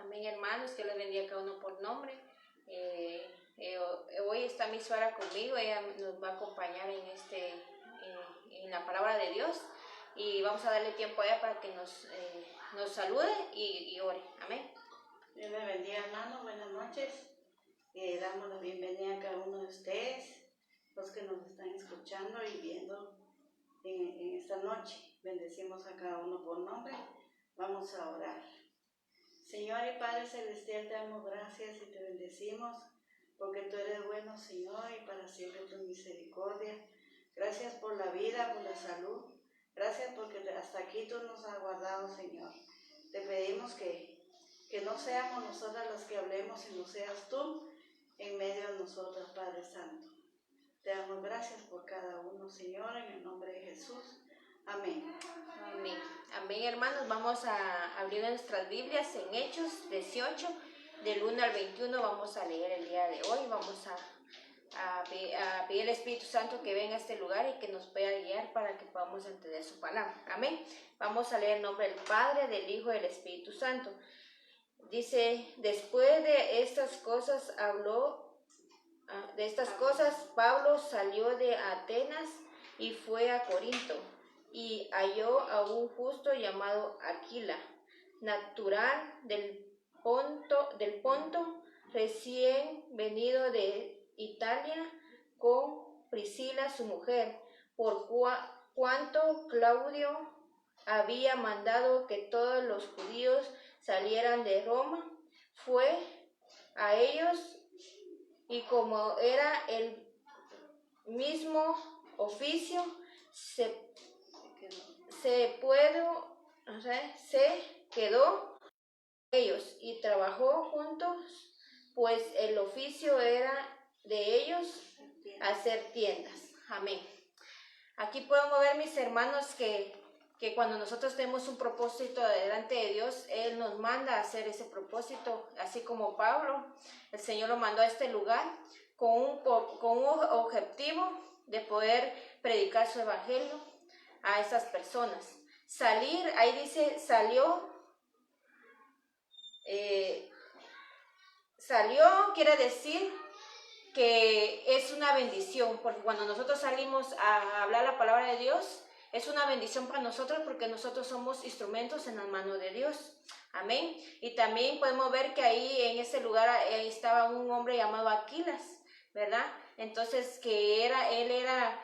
Amén, hermanos, que les bendiga a cada uno por nombre. Hoy está mi suegra conmigo, ella nos va a acompañar en la palabra de Dios y vamos a darle tiempo a ella para que nos salude y ore. Amén. Dios les bendiga, hermanos, buenas noches. Damos la bienvenida a cada uno de ustedes, los que nos están escuchando y viendo en esta noche. Bendecimos a cada uno por nombre. Vamos a orar. Señor y Padre Celestial, te damos gracias y te bendecimos porque tú eres bueno, Señor, y para siempre tu misericordia. Gracias por la vida, por la salud. Gracias porque hasta aquí tú nos has guardado, Señor. Te pedimos que no seamos nosotras las que hablemos, sino seas tú en medio de nosotros, Padre Santo. Te damos gracias por cada uno, Señor, en el nombre de Jesús. Amén. Amén. Amén, hermanos. Vamos a abrir nuestras Biblias en Hechos 18, del 1 al 21. Vamos a leer el día de hoy. Vamos a pedir al Espíritu Santo que venga a este lugar y que nos pueda guiar para que podamos entender su palabra. Amén. Vamos a leer el nombre del Padre, del Hijo y del Espíritu Santo. Dice, después de estas cosas Pablo salió de Atenas y fue a Corinto, y halló a un justo llamado Aquila, natural del Ponto, recién venido de Italia, con Priscila su mujer, por cuanto Claudio había mandado que todos los judíos salieran de Roma. Fue a ellos, y como era el mismo oficio, se quedó con ellos y trabajó juntos, pues el oficio era de ellos hacer tiendas. Amén. Aquí podemos ver, mis hermanos, que cuando nosotros tenemos un propósito delante de Dios, Él nos manda a hacer ese propósito, así como Pablo, el Señor lo mandó a este lugar con un objetivo de poder predicar su evangelio a esas personas. Salir, ahí dice, salió quiere decir que es una bendición, porque cuando nosotros salimos a hablar la palabra de Dios, es una bendición para nosotros porque nosotros somos instrumentos en las manos de Dios. Amén. Y también podemos ver que ahí en ese lugar estaba un hombre llamado Aquilas, ¿verdad? Entonces él era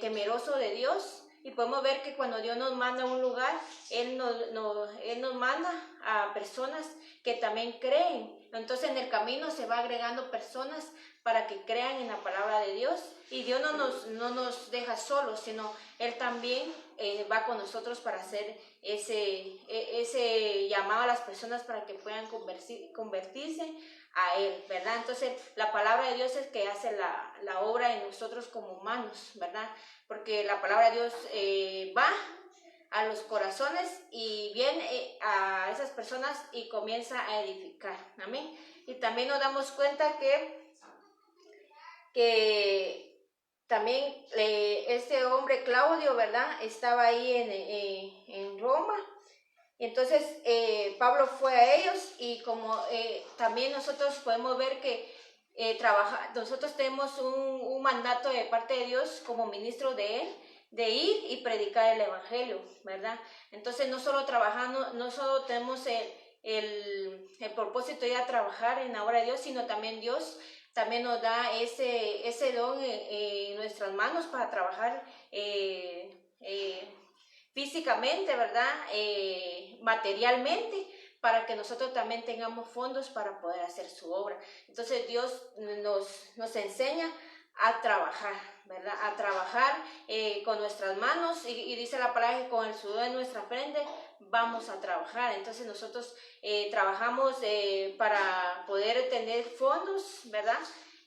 temeroso de Dios. Y podemos ver que cuando Dios nos manda a un lugar, Él nos manda a personas que también creen. Entonces en el camino se va agregando personas para que crean en la palabra de Dios. Y Dios no nos deja solos, sino Él también va con nosotros para hacer ese llamado a las personas para que puedan convertirse a Él, ¿verdad? Entonces la palabra de Dios es que hace la obra en nosotros como humanos, ¿verdad? Porque la palabra de Dios va a los corazones y viene a esas personas y comienza a edificar. Amén. Y también nos damos cuenta que también este hombre Claudio, ¿verdad? Estaba ahí en Roma. Entonces Pablo fue a ellos y como también nosotros podemos ver que nosotros tenemos un mandato de parte de Dios como ministro de Él, de ir y predicar el evangelio, ¿verdad? Entonces no solo tenemos el propósito de ir a trabajar en la obra de Dios, sino también Dios también nos da ese don en nuestras manos para trabajar físicamente, ¿verdad? Materialmente, para que nosotros también tengamos fondos para poder hacer su obra. Entonces Dios nos enseña a trabajar, ¿verdad? A trabajar con nuestras manos y dice la palabra que con el sudor de nuestra frente vamos a trabajar. Entonces nosotros trabajamos para poder tener fondos, ¿verdad?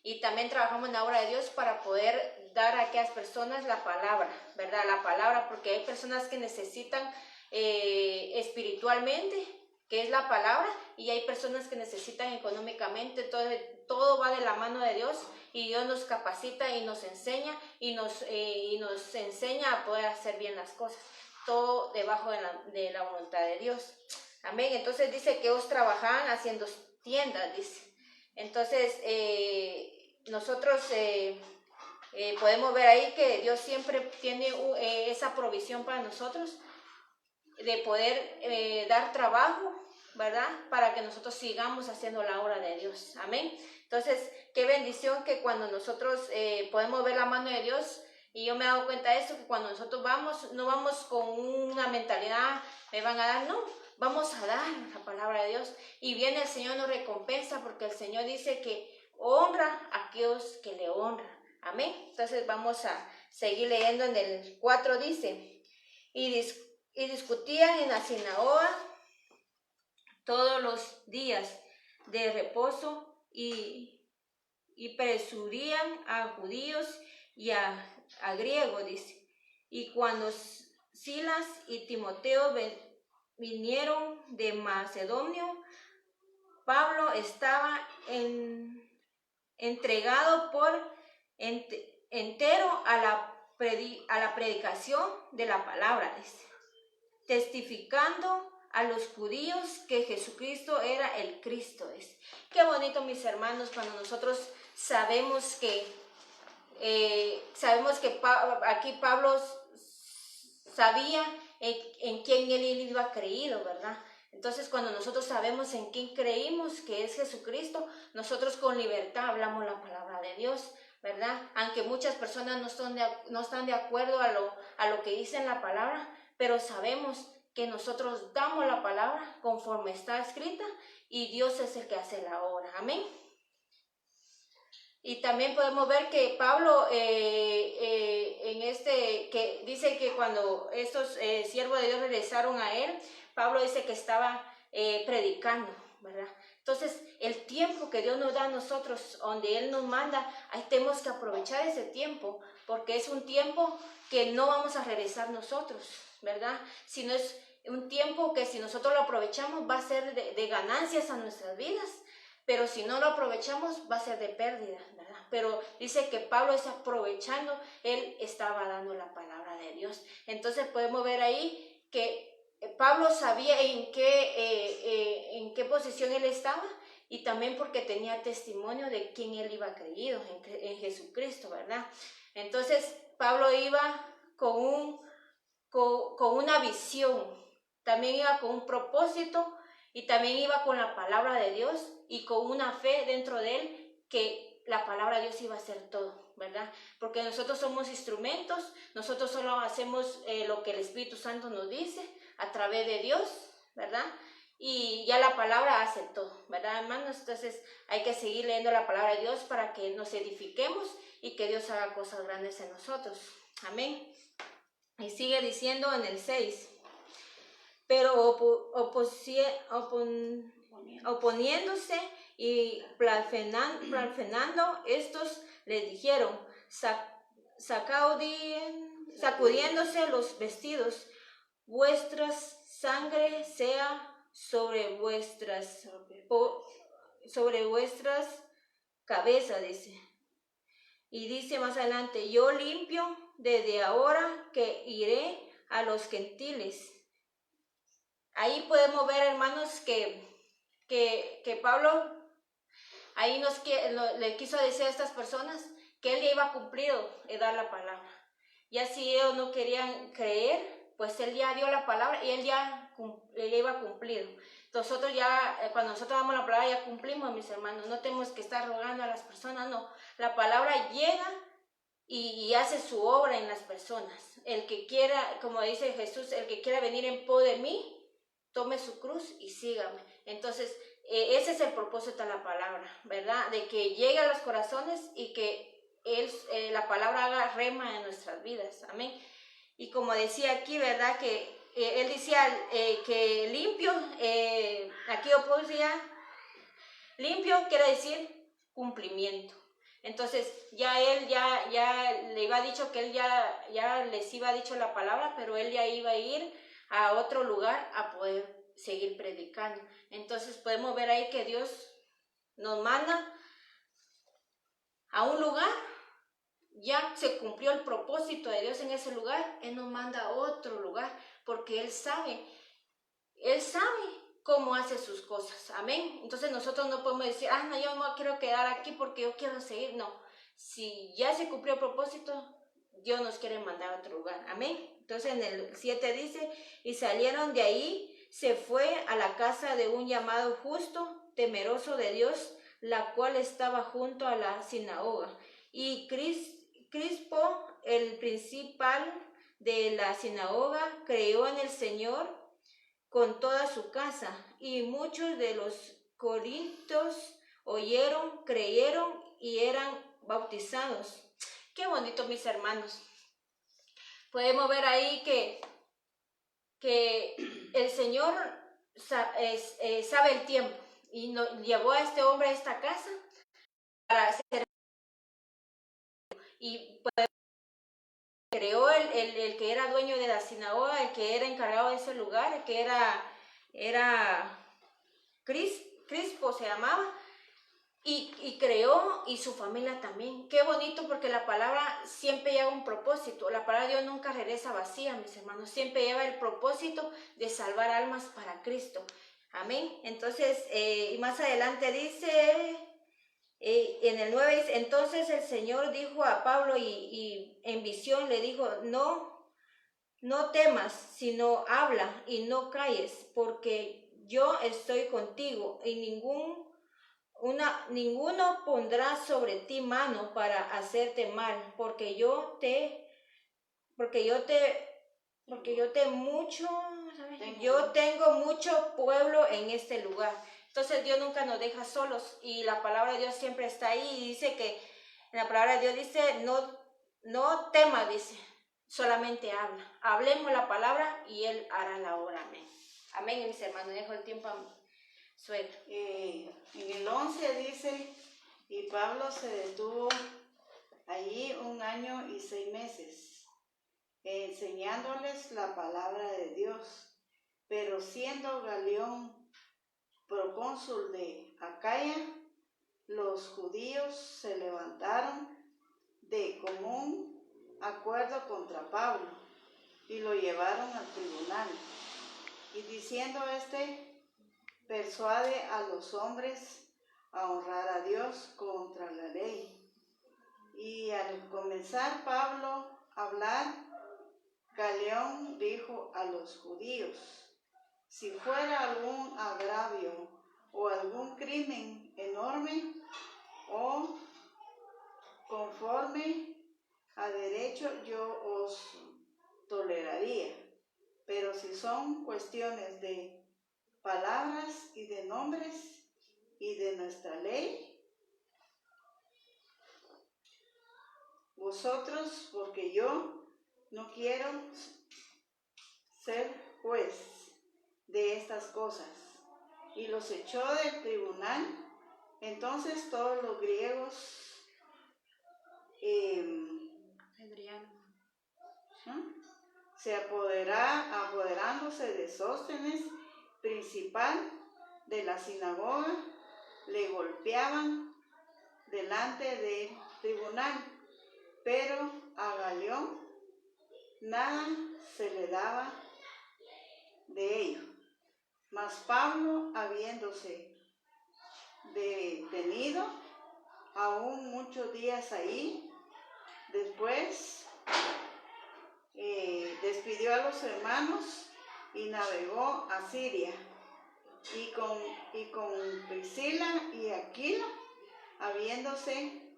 Y también trabajamos en la obra de Dios para poder dar a aquellas personas la palabra, ¿verdad? La palabra, porque hay personas que necesitan espiritualmente, que es la palabra, y hay personas que necesitan económicamente. Entonces todo va de la mano de Dios y Dios nos capacita y nos enseña y nos enseña a poder hacer bien las cosas, todo debajo de la voluntad de Dios. Amén. Entonces dice que ellos trabajaban haciendo tiendas, dice. Entonces, nosotros podemos ver ahí que Dios siempre tiene esa provisión para nosotros de poder dar trabajo, ¿verdad? Para que nosotros sigamos haciendo la obra de Dios. Amén. Entonces, qué bendición que cuando nosotros podemos ver la mano de Dios, y yo me he dado cuenta de eso, que cuando nosotros vamos, no vamos con una mentalidad, me van a dar, no, vamos a dar la palabra de Dios. Y viene el Señor, nos recompensa, porque el Señor dice que honra a aquellos que le honran. Amén. Entonces vamos a seguir leyendo en el 4, dice, y discutían en la sinagoga todos los días de reposo y persuadían a judíos y a griegos, dice. Y cuando Silas y Timoteo vinieron de Macedonia, Pablo estaba entregado por entero a la predicación de la palabra, dice, testificando a los judíos que Jesucristo era el Cristo. Dice. Qué bonito, mis hermanos, cuando nosotros sabemos que aquí Pablo sabía en quién él iba creído, ¿verdad? Entonces, cuando nosotros sabemos en quién creímos, que es Jesucristo, nosotros con libertad hablamos la palabra de Dios, ¿verdad? Aunque muchas personas no están de acuerdo a lo que dice en la palabra, pero sabemos que nosotros damos la palabra conforme está escrita y Dios es el que hace la obra. Amén. Y también podemos ver que Pablo que dice que cuando estos siervos de Dios regresaron a él, Pablo dice que estaba predicando, ¿verdad? Entonces, el tiempo que Dios nos da a nosotros, donde Él nos manda, ahí tenemos que aprovechar ese tiempo, porque es un tiempo que no vamos a regresar nosotros, ¿verdad? Sino es un tiempo que si nosotros lo aprovechamos va a ser de ganancias a nuestras vidas, pero si no lo aprovechamos va a ser de pérdida, ¿verdad? Pero dice que Pablo es aprovechando, él estaba dando la palabra de Dios. Entonces podemos ver ahí que Pablo sabía en qué posición él estaba, y también porque tenía testimonio de quién él iba creído, en Jesucristo, ¿verdad? Entonces Pablo iba con una visión, también iba con un propósito, y también iba con la palabra de Dios y con una fe dentro de él que la palabra de Dios iba a hacer todo, ¿verdad? Porque nosotros somos instrumentos, nosotros solo hacemos lo que el Espíritu Santo nos dice a través de Dios, ¿verdad? Y ya la palabra hace todo, ¿verdad, hermanos? Entonces hay que seguir leyendo la palabra de Dios para que nos edifiquemos y que Dios haga cosas grandes en nosotros. Amén. Y sigue diciendo en el 6. Pero oponiéndose y blasfemando, estos les dijeron, sacudiéndose los vestidos, vuestra sangre sea sobre vuestras cabezas, dice. Y dice más adelante, yo limpio desde ahora que iré a los gentiles. Ahí podemos ver, hermanos, que Pablo ahí le quiso decir a estas personas que él ya iba cumplido en dar la palabra. Ya si ellos no querían creer, pues él ya dio la palabra y él ya iba cumplido. Nosotros ya, cuando nosotros damos la palabra, ya cumplimos, mis hermanos. No tenemos que estar rogando a las personas, no. La palabra llega y hace su obra en las personas. El que quiera, como dice Jesús, el que quiera venir en pos de mí, tome su cruz y sígame. Entonces, ese es el propósito de la palabra, ¿verdad? De que llegue a los corazones y que la palabra haga rema en nuestras vidas. Amén. Y como decía aquí, ¿verdad? Que él decía que limpio, aquí yo decía, limpio quiere decir cumplimiento. Entonces, él le iba dicho que él ya les iba dicho la palabra, pero él ya iba a ir a otro lugar a poder seguir predicando. Entonces podemos ver ahí que Dios nos manda a un lugar, ya se cumplió el propósito de Dios en ese lugar, Él nos manda a otro lugar, porque Él sabe cómo hace sus cosas. Amén. Entonces nosotros no podemos decir, no, yo no quiero quedar aquí porque yo quiero seguir. No, si ya se cumplió el propósito, Dios nos quiere mandar a otro lugar. Amén. Entonces en el 7 dice, y salieron de ahí, se fue a la casa de un llamado justo, temeroso de Dios, la cual estaba junto a la sinagoga. Y Crispo, el principal de la sinagoga, creyó en el Señor con toda su casa, y muchos de los corintios oyeron, creyeron y eran bautizados. Qué bonito, mis hermanos. Podemos ver ahí que el Señor sabe el tiempo y llevó a este hombre a esta casa para hacer, y creó el que era dueño de la sinagoga, el que era encargado de ese lugar, el que era Crispo se llamaba, y creó, y su familia también. Qué bonito, porque la palabra siempre lleva un propósito. La palabra de Dios nunca regresa vacía, mis hermanos. Siempre lleva el propósito de salvar almas para Cristo. Amén. Entonces, y más adelante dice, en el 9 dice, entonces el Señor dijo a Pablo y en visión le dijo, no temas, sino habla y no calles, porque yo estoy contigo, y ninguno pondrá sobre ti mano para hacerte mal, porque yo tengo mucho pueblo en este lugar. Entonces Dios nunca nos deja solos, y la palabra de Dios siempre está ahí, y dice que la palabra de Dios dice, no temas, dice, solamente habla. Hablemos la palabra y Él hará la obra. Amén. Amén, mis hermanos. Dejo el tiempo a mi suegra. En el 11 dice, y Pablo se detuvo allí 1 año y 6 meses, enseñándoles la palabra de Dios. Pero siendo Galión procónsul de Acaya, los judíos se levantaron de común acuerdo contra Pablo y lo llevaron al tribunal. Y diciendo persuade a los hombres a honrar a Dios contra la ley. Y al comenzar Pablo a hablar, Galión dijo a los judíos, si fuera algún agravio o algún crimen enorme o conforme a derecho, yo os toleraría. Pero si son cuestiones de palabras y de nombres y de nuestra ley, vosotros, porque yo no quiero ser juez de estas cosas. Y los echó del tribunal. Entonces todos los griegos apoderándose de Sóstenes, principal de la sinagoga, le golpeaban delante del tribunal, pero a Galión nada se le daba de ello. Mas Pablo, habiéndose detenido aún muchos días ahí, después despidió a los hermanos y navegó a Siria, y con Priscila y Aquila, habiéndose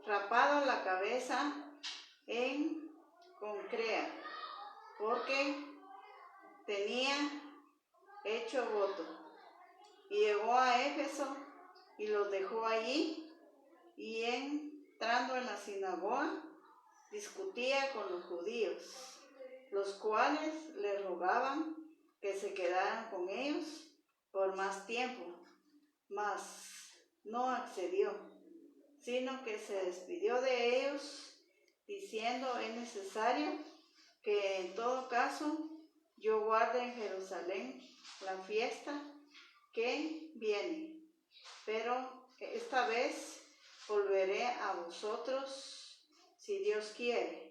rapado la cabeza en Concrea, porque tenía hecho voto, y llegó a Éfeso y los dejó allí, y entrando en la sinagoga discutía con los judíos, los cuales le rogaban que se quedaran con ellos por más tiempo, mas no accedió, sino que se despidió de ellos, diciendo, es necesario que en todo caso yo guarde en Jerusalén la fiesta que viene, pero esta vez volveré a vosotros si Dios quiere.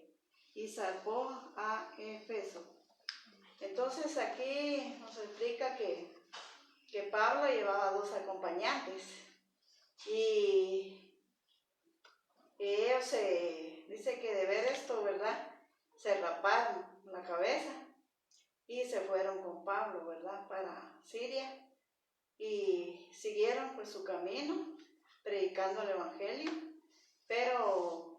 Y zarpó a Éfeso. Entonces aquí nos explica que Pablo llevaba 2 acompañantes y ellos dice que de ver esto, ¿verdad? Se raparon la cabeza y se fueron con Pablo, ¿verdad? Para Siria y siguieron pues su camino predicando el evangelio, pero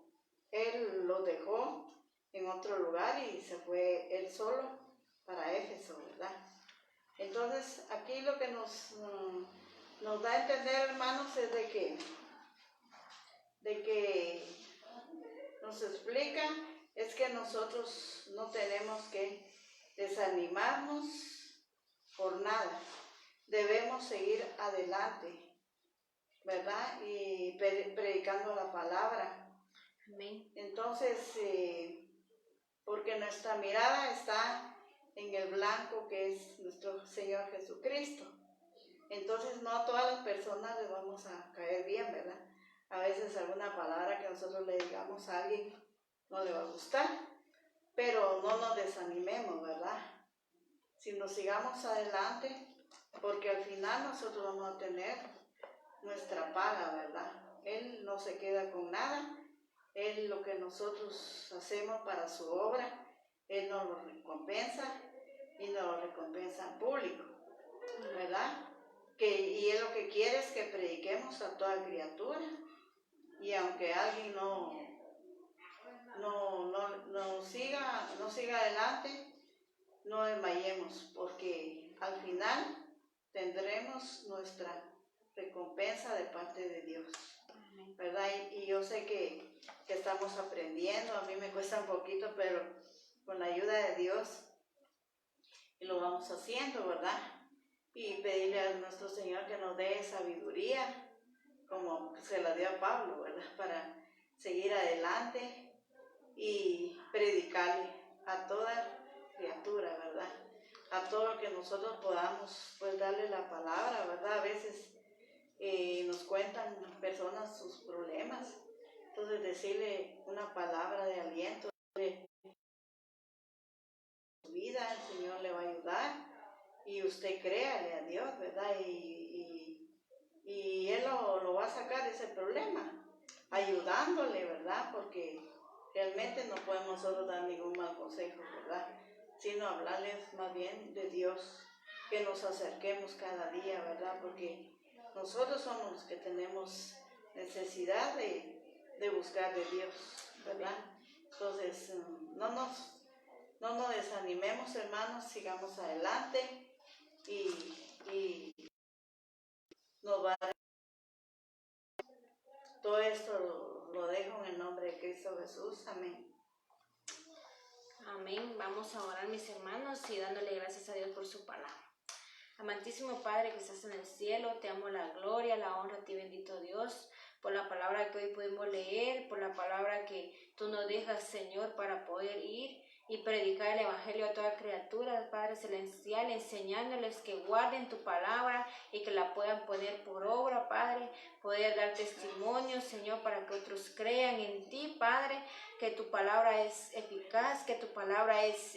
él los dejó en otro lugar y se fue él solo para Éfeso, ¿verdad? Entonces aquí lo que nos da a entender, hermanos, es de que nos explica es que nosotros no tenemos que desanimarnos por nada, debemos seguir adelante, ¿verdad? Y predicando la palabra. Amén. Entonces, porque nuestra mirada está en el blanco que es nuestro Señor Jesucristo. Entonces no a todas las personas les vamos a caer bien, ¿verdad? A veces alguna palabra que nosotros le digamos a alguien no le va a gustar, pero no nos desanimemos, ¿verdad? Sino sigamos adelante, porque al final nosotros vamos a tener nuestra paga, ¿verdad? Él no se queda con nada, Él lo que nosotros hacemos para su obra, Él nos lo recompensa y nos lo recompensa en público, ¿verdad? Y Él lo que quiere es que prediquemos a toda criatura, y aunque alguien no siga adelante, no desmayemos, porque al final tendremos nuestra recompensa de parte de Dios, ¿verdad? Y yo sé que estamos aprendiendo, a mí me cuesta un poquito, pero con la ayuda de Dios lo vamos haciendo, ¿verdad? Y pedirle a nuestro Señor que nos dé sabiduría, como se la dio a Pablo, ¿verdad? Para seguir adelante y predicarle a toda criatura, ¿verdad? A todo lo que nosotros podamos, pues darle la palabra, ¿verdad? A veces nos cuentan personas sus problemas, entonces decirle una palabra de aliento de su vida, el Señor le va a ayudar y usted créale a Dios, ¿verdad? Y Él lo va a sacar de ese problema, ayudándole, ¿verdad? Porque realmente no podemos nosotros dar ningún mal consejo, ¿verdad? Sino hablarles más bien de Dios, que nos acerquemos cada día, ¿verdad? Porque nosotros somos los que tenemos necesidad de buscar de Dios, ¿verdad? Entonces, no nos desanimemos, hermanos, sigamos adelante y nos va a... Todo esto lo dejo en el nombre de Cristo Jesús. Amén. Amén. Vamos a orar, mis hermanos, y dándole gracias a Dios por su palabra. Amantísimo Padre que estás en el cielo, te amo la gloria, la honra a ti, bendito Dios, por la palabra que hoy pudimos leer, por la palabra que tú nos dejas, Señor, para poder ir y predicar el evangelio a toda criatura, Padre celestial, enseñándoles que guarden tu palabra y que la puedan poner por obra, Padre, poder dar testimonio, Señor, para que otros crean en ti, Padre, que tu palabra es eficaz, que tu palabra es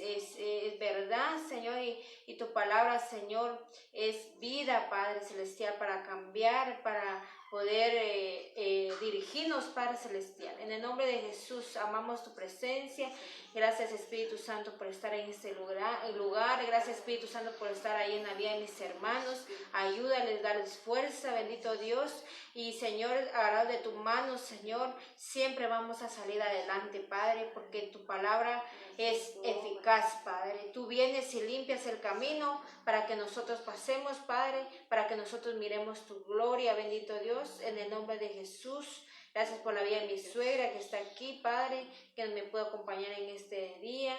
verdad, Señor, y tu palabra, Señor, es vida, Padre celestial, para cambiar, para poder dirigirnos, Padre celestial. En el nombre de Jesús, amamos tu presencia. Gracias, Espíritu Santo, por estar en este lugar. Gracias, Espíritu Santo, por estar ahí en la vida de mis hermanos. Ayúdales, darles fuerza, bendito Dios. Y, Señor, agarrado de tu mano, Señor, siempre vamos a salir adelante, Padre, porque tu palabra es eficaz, Padre. Tú vienes y limpias el camino para que nosotros pasemos, Padre, para que nosotros miremos tu gloria, bendito Dios, en el nombre de Jesús. Gracias por la vida de mi suegra que está aquí, Padre, que me puede acompañar en este día,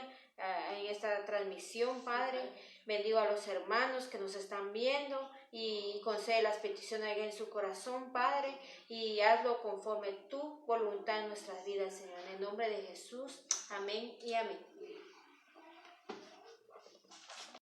en esta transmisión, Padre. Bendigo a los hermanos que nos están viendo y concede las peticiones en su corazón, Padre, y hazlo conforme tu voluntad en nuestras vidas, Señor. En el nombre de Jesús, amén y amén.